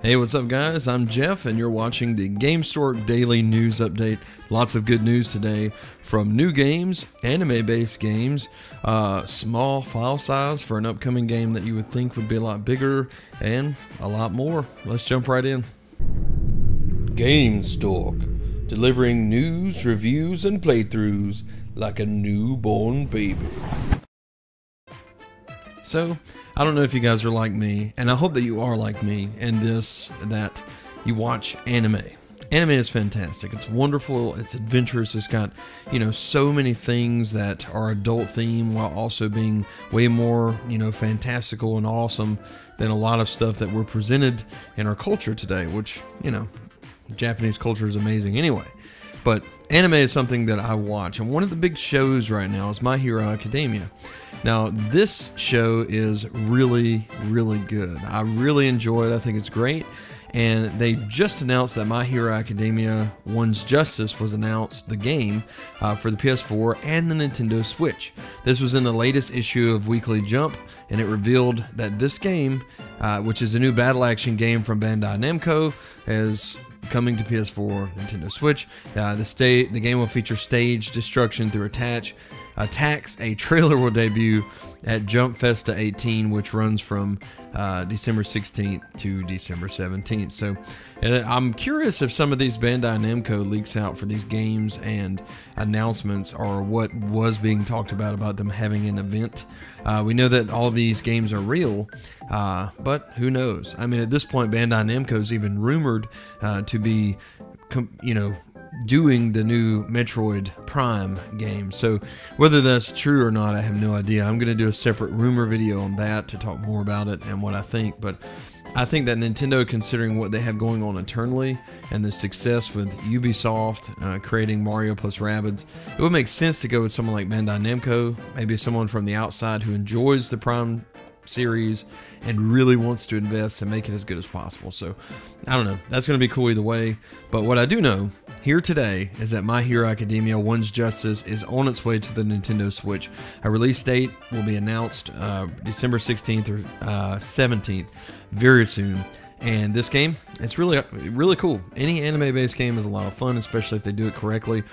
Hey, what's up guys? I'm Jeff and you're watching the Gamestork Daily News Update. Lots of good news today from new games, anime-based games, small file size for an upcoming game that you would think would be a lot bigger, and a lot more. Let's jump right in. Gamestork, delivering news, reviews, and playthroughs like a newborn baby. So, I don't know if you guys are like me, and I hope that you are like me in this, that you watch anime. Anime is fantastic. It's wonderful. It's adventurous. It's got, so many things that are adult themed while also being way more, fantastical and awesome than a lot of stuff that we're presented in our culture today, which, Japanese culture is amazing anyway. But anime is something that I watch, and one of the big shows right now is My Hero Academia. Now, this show is really, really good. I really enjoy it. I think it's great. And they just announced that My Hero Academia One's Justice was announced, the game, for the PS4 and the Nintendo Switch. This was in the latest issue of Weekly Jump, and it revealed that this game, which is a new battle action game from Bandai Namco, is coming to PS4, Nintendo Switch. The game will feature stage destruction through attacks. A trailer will debut at Jump Festa 18, which runs from December 16th to December 17th. So I'm curious if some of these Bandai Namco leaks out for these games and announcements are what was being talked about them having an event. We know that all these games are real, but who knows? I mean, at this point, Bandai Namco is even rumored to be, doing the new Metroid Prime game. So whether that's true or not, I have no idea. I'm going to do a separate rumor video on that to talk more about it and what I think. But I think that Nintendo, considering what they have going on internally and the success with Ubisoft creating Mario plus Rabbids, it would make sense to go with someone like Bandai Namco, maybe someone from the outside who enjoys the Prime series and really wants to invest and make it as good as possible. So I don't know, that's going to be cool either way. But what I do know here today is that My Hero Academia One's Justice is on its way to the Nintendo Switch. A release date will be announced December 16th or 17th very soon. And this game, it's really cool. Any anime-based game is a lot of fun, especially if they do it correctly.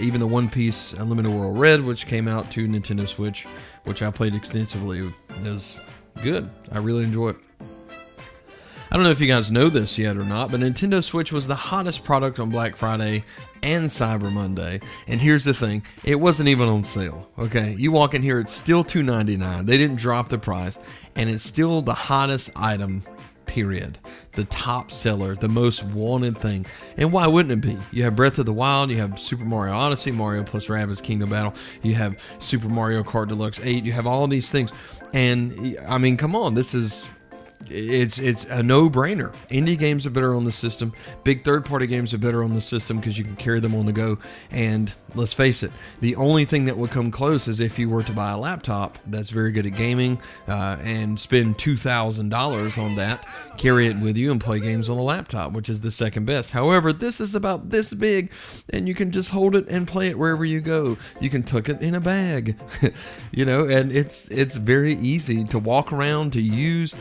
Even the One Piece Unlimited World Red, which came out to Nintendo Switch, which I played extensively, is good. I really enjoy it. I don't know if you guys know this yet or not, but Nintendo Switch was the hottest product on Black Friday and Cyber Monday. And here's the thing, it wasn't even on sale, okay? You walk in here, it's still $2.99. They didn't drop the price, and it's still the hottest item, period. The top seller, the most wanted thing. And why wouldn't it be? You have Breath of the Wild, you have Super Mario Odyssey, Mario plus Rabbids Kingdom Battle, you have Super Mario Kart Deluxe 8, you have all these things. And I mean, come on, it's a no-brainer. Indie games are better on the system. Big third-party games are better on the system because you can carry them on the go. And let's face it, the only thing that would come close is if you were to buy a laptop that's very good at gaming and spend $2,000 on that, carry it with you and play games on a laptop, which is the second best. However, this is about this big, and you can just hold it and play it wherever you go. You can tuck it in a bag, and it's very easy to walk around, to use.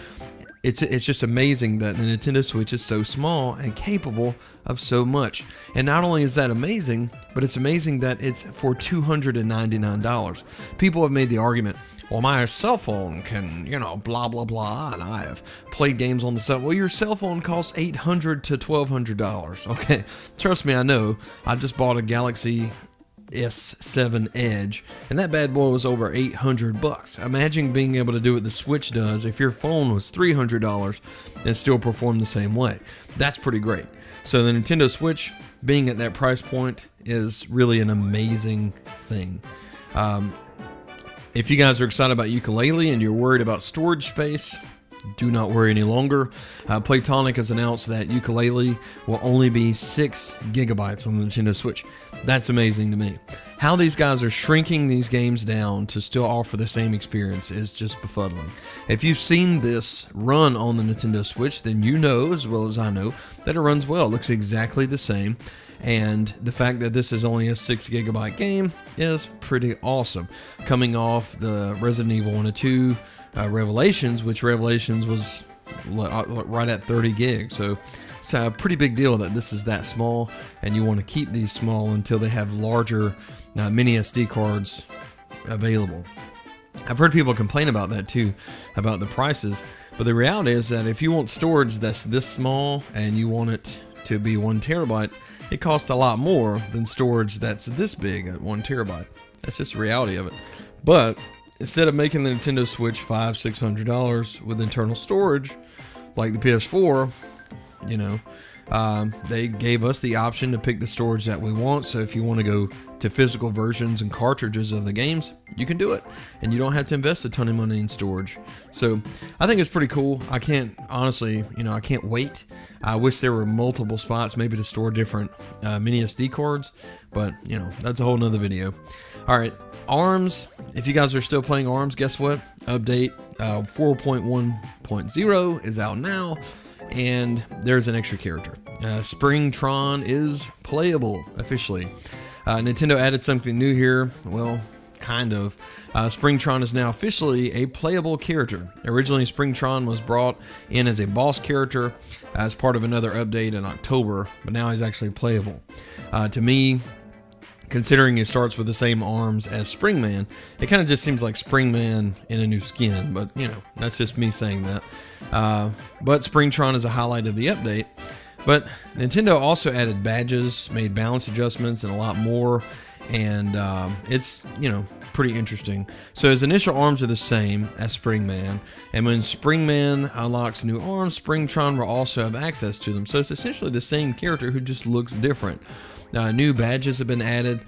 It's just amazing that the Nintendo Switch is so small and capable of so much. And not only is that amazing, but it's amazing that it's for $299. People have made the argument, well, my cell phone can, blah, blah, blah, and I have played games on the cell. Well, your cell phone costs $800 to $1,200, okay? Trust me, I know. I just bought a Galaxy S7 Edge, and that bad boy was over $800. Imagine being able to do what the Switch does if your phone was $300 and still perform the same way. That's pretty great. So the Nintendo Switch being at that price point is really an amazing thing. If you guys are excited about Ukulele and you're worried about storage space, do not worry any longer. Playtonic has announced that Ukulele will only be 6 gigabytes on the Nintendo Switch. That's amazing to me. How these guys are shrinking these games down to still offer the same experience is just befuddling. If you've seen this run on the Nintendo Switch, then you know, as well as I know, that it runs well. It looks exactly the same. And the fact that this is only a 6 gigabyte game is pretty awesome. Coming off the Resident Evil 1 and 2 Revelations, which Revelations was right at 30 gigs. So it's a pretty big deal that this is that small, and you want to keep these small until they have larger mini SD cards available. I've heard people complain about that too, about the prices, but the reality is that if you want storage that's this small and you want it to be 1 terabyte, it costs a lot more than storage that's this big at 1 terabyte. That's just the reality of it. But instead of making the Nintendo Switch $500-600 with internal storage like the PS4, you know, they gave us the option to pick the storage that we want. So if you want to go to physical versions and cartridges of the games, you can do it, and you don't have to invest a ton of money in storage. So I think it's pretty cool. I can't, honestly, you know, I can't wait. I wish there were multiple spots maybe to store different mini SD cards, but you know, that's a whole nother video. All right, ARMS. If you guys are still playing ARMS, guess what? Update 4.1.0 is out now, and there's an extra character. Springtron is playable officially. Nintendo added something new here. Well, kind of. Springtron is now officially a playable character. Originally, Springtron was brought in as a boss character as part of another update in October, but now he's actually playable. To me, considering it starts with the same arms as Springman, it kind of just seems like Springman in a new skin, but you know, that's just me saying that. But Springtron is a highlight of the update. But Nintendo also added badges, made balance adjustments, and a lot more, and it's, you know, pretty interesting. So his initial arms are the same as Springman, and when Springman unlocks new arms, Springtron will also have access to them. So it's essentially the same character who just looks different. New badges have been added.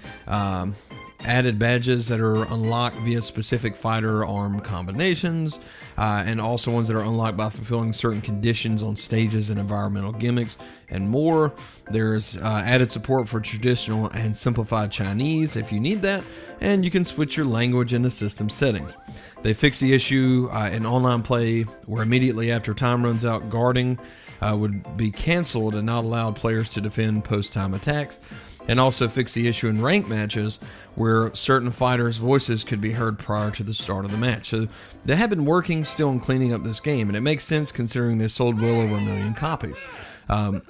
Added badges that are unlocked via specific fighter arm combinations, and also ones that are unlocked by fulfilling certain conditions on stages and environmental gimmicks, and more. There's added support for traditional and simplified Chinese if you need that, and you can switch your language in the system settings. They fixed the issue in online play where immediately after time runs out, guarding would be canceled and not allowed players to defend post-time attacks, and also fix the issue in ranked matches where certain fighters' voices could be heard prior to the start of the match. So they have been working still on cleaning up this game, and it makes sense considering they sold well over 1 million copies. I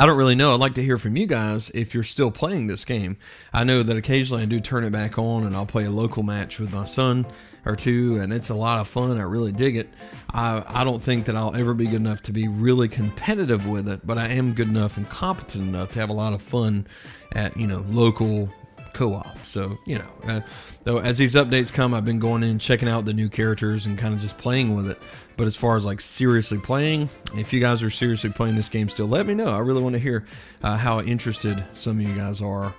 don't really know. I'd like to hear from you guys if you're still playing this game. I know that occasionally I do turn it back on and I'll play a local match with my son or two, and it's a lot of fun. I really dig it. I don't think that I'll ever be good enough to be really competitive with it, but I am good enough and competent enough to have a lot of fun at, you know, local co-op. So, you know, though as these updates come, I've been going in, checking out the new characters and kind of just playing with it. But as far as like seriously playing, if you guys are seriously playing this game still, let me know. I really want to hear how interested some of you guys are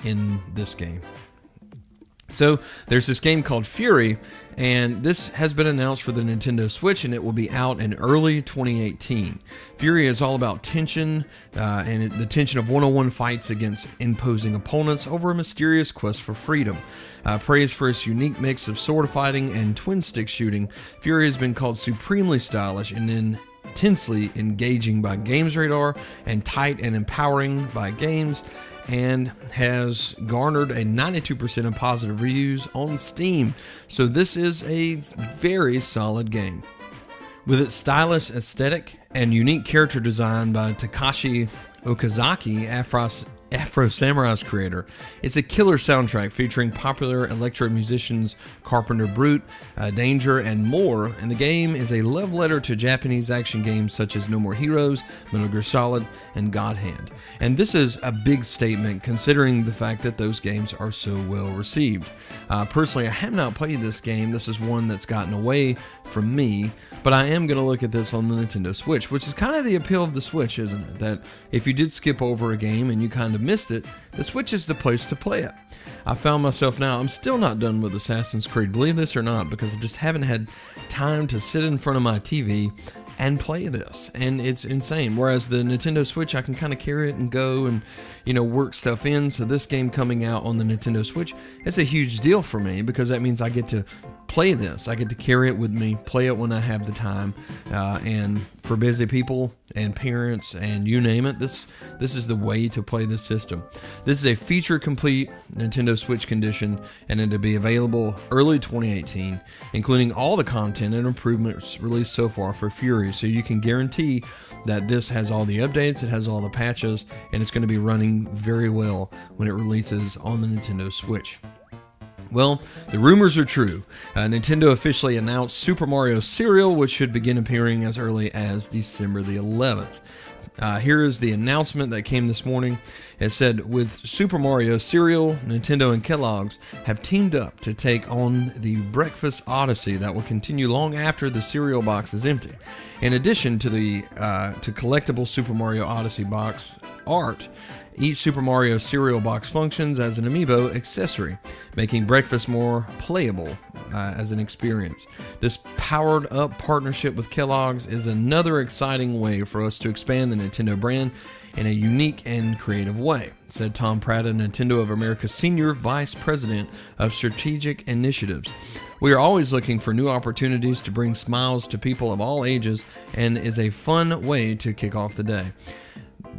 in this game. So there's this game called Fury, and this has been announced for the Nintendo Switch, and it will be out in early 2018. Fury is all about tension, and the tension of one-on-one fights against imposing opponents over a mysterious quest for freedom. Praised for its unique mix of sword fighting and twin-stick shooting, Fury has been called supremely stylish and intensely engaging by GamesRadar and tight and empowering by Games, and has garnered a 92% of positive reviews on Steam. So this is a very solid game. With its stylish aesthetic and unique character design by Takashi Okazaki, Afro Samurai's creator, it's a killer soundtrack featuring popular electro musicians Carpenter Brute, Danger, and more, and the game is a love letter to Japanese action games such as No More Heroes, Metal Gear Solid, and God Hand. And this is a big statement considering the fact that those games are so well received. Personally, I have not played this game. This is one that's gotten away from me, but I am going to look at this on the Nintendo Switch, which is kind of the appeal of the Switch, isn't it? That if you did skip over a game and you kind of missed it, the Switch is the place to play it. I found myself now, I'm still not done with Assassin's Creed, believe this or not, because I just haven't had time to sit in front of my TV and play this, and it's insane. Whereas the Nintendo Switch, I can kind of carry it and go and, you know, work stuff in. So this game coming out on the Nintendo Switch, it's a huge deal for me because that means I get to play this. I get to carry it with me, play it when I have the time, and for busy people and parents and you name it, this is the way to play this system. This is a feature-complete Nintendo Switch condition, and it'll be available early 2018, including all the content and improvements released so far for Fury series, so you can guarantee that this has all the updates, it has all the patches, and it's going to be running very well when it releases on the Nintendo Switch. Well, the rumors are true. Nintendo officially announced Super Mario Serial, which should begin appearing as early as December the 11th. Here is the announcement that came this morning. It said, with Super Mario Serial, Nintendo and Kellogg's have teamed up to take on the Breakfast Odyssey that will continue long after the cereal box is empty. In addition to the collectible Super Mario Odyssey box art, each Super Mario cereal box functions as an amiibo accessory, making breakfast more playable as an experience. This powered-up partnership with Kellogg's is another exciting way for us to expand the Nintendo brand in a unique and creative way, said Tom Prada, Nintendo of America's Senior Vice President of Strategic Initiatives. We are always looking for new opportunities to bring smiles to people of all ages, and is a fun way to kick off the day.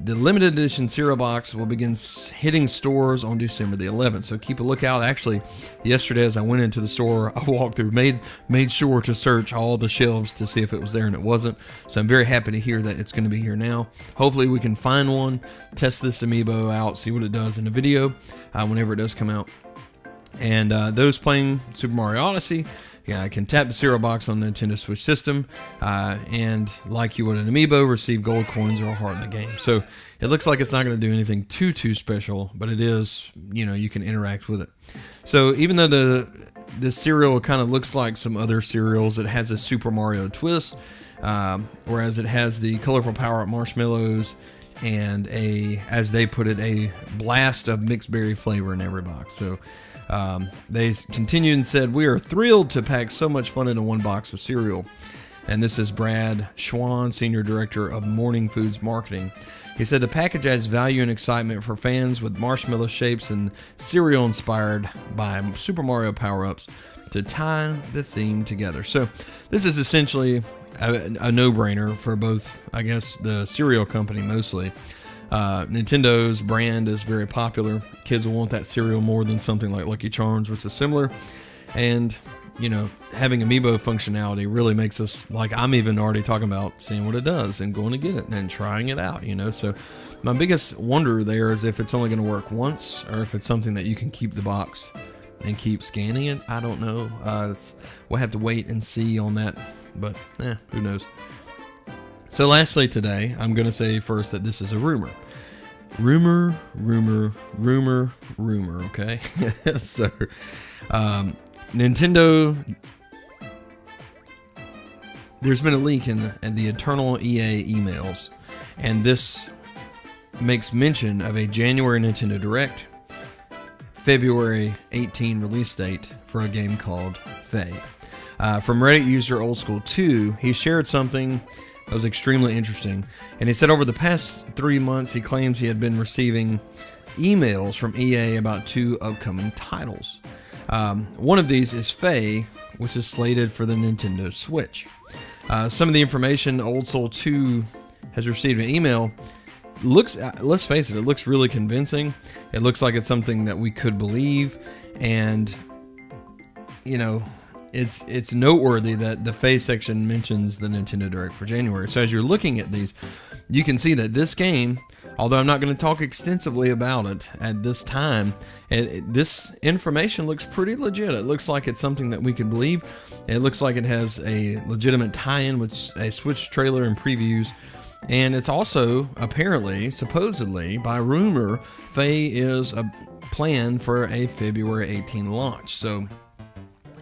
The limited edition cereal box will begin hitting stores on December the 11th, so keep a lookout. Actually, yesterday as I went into the store, I walked through, made sure to search all the shelves to see if it was there, and it wasn't. So I'm very happy to hear that it's going to be here now. Hopefully we can find one, test this amiibo out, see what it does in the video whenever it does come out. And those playing Super Mario Odyssey, I can tap the cereal box on the Nintendo Switch system, and like you would an amiibo, receive gold coins or a heart in the game. So it looks like it's not going to do anything too special, but it is, you can interact with it. So even though the cereal kind of looks like some other cereals, it has a Super Mario twist, whereas it has the colorful power-up marshmallows and as they put it, a blast of mixed berry flavor in every box. So they continued and said, we are thrilled to pack so much fun into one box of cereal. And this is Brad Schwann, Senior Director of Morning Foods Marketing. He said the package adds value and excitement for fans with marshmallow shapes and cereal inspired by Super Mario power-ups to tie the theme together. So this is essentially a no-brainer for both, I guess, the cereal company mostly. Nintendo's brand is very popular. Kids will want that cereal more than something like Lucky Charms, which is similar. And, having amiibo functionality really makes us, like, I'm even already talking about seeing what it does and going to get it and trying it out, So my biggest wonder there is if it's only going to work once or if it's something that you can keep the box and keep scanning it. I don't know. We'll have to wait and see on that, but who knows. So lastly today, I'm going to say first that this is a rumor. Rumor, okay? So, Nintendo, there's been a leak in the internal EA emails, and this makes mention of a January Nintendo Direct, February 18 release date for a game called Faye. From Reddit user Old School 2, he shared something that was extremely interesting, and he said over the past 3 months he claims he had been receiving emails from EA about 2 upcoming titles. One of these is Faye, which is slated for the Nintendo Switch. Some of the information Old Soul 2 has received an email looks, let's face it, it looks really convincing. It looks like it's something that we could believe, and it's noteworthy that the Faye section mentions the Nintendo Direct for January. So as you're looking at these, you can see that this game, although I'm not going to talk extensively about it at this time, this information looks pretty legit. It looks like it's something that we could believe. It looks like it has a legitimate tie-in with a Switch trailer and previews. And it's also, apparently, supposedly, by rumor, Faye is a plan for a February 18 launch. So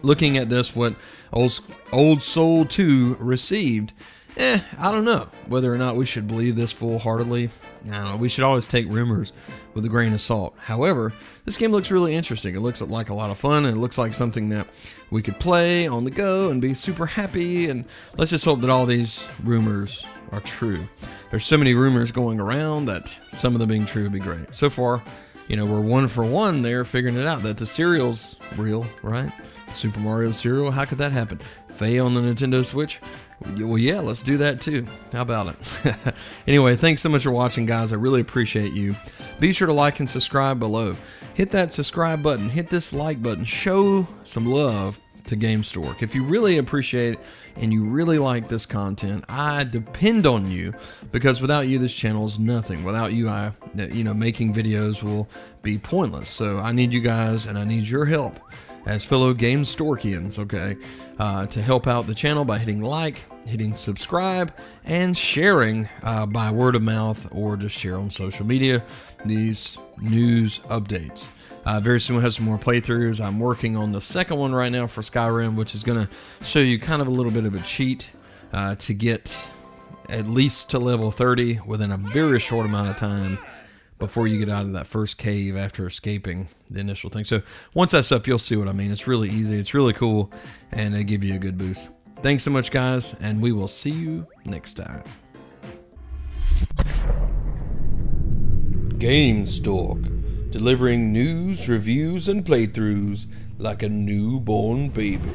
looking at this, what Old Soul 2 received, I don't know whether or not we should believe this full-heartedly. I don't know. We should always take rumors with a grain of salt. However, this game looks really interesting. It looks like a lot of fun, and it looks like something that we could play on the go and be super happy. And let's just hope that all these rumors are true. There's so many rumors going around that some of them being true would be great. So far, we're 1 for 1 there, figuring it out, that the cereal's real, right? Super Mario cereal, how could that happen? Faye on the Nintendo Switch? Well, yeah, let's do that too. How about it? Anyway, thanks so much for watching, guys. I really appreciate you. Be sure to like and subscribe below. Hit that subscribe button. Hit this like button. Show some love to Gamestork. If you really appreciate it and you really like this content, I depend on you, because without you, this channel is nothing. Without you, making videos will be pointless. So I need you guys, and I need your help as fellow Gamestorkians, okay, to help out the channel by hitting like, hitting subscribe, and sharing by word of mouth, or just share on social media these news updates. Very soon we'll have some more playthroughs. I'm working on the second one right now for Skyrim, which is going to show you kind of a little bit of a cheat to get at least to level 30 within a very short amount of time before you get out of that first cave after escaping the initial thing. So once that's up, you'll see what I mean. It's really easy, it's really cool, and it'll give you a good boost. Thanks so much, guys, and we will see you next time. Gamestork, delivering news, reviews, and playthroughs like a newborn baby.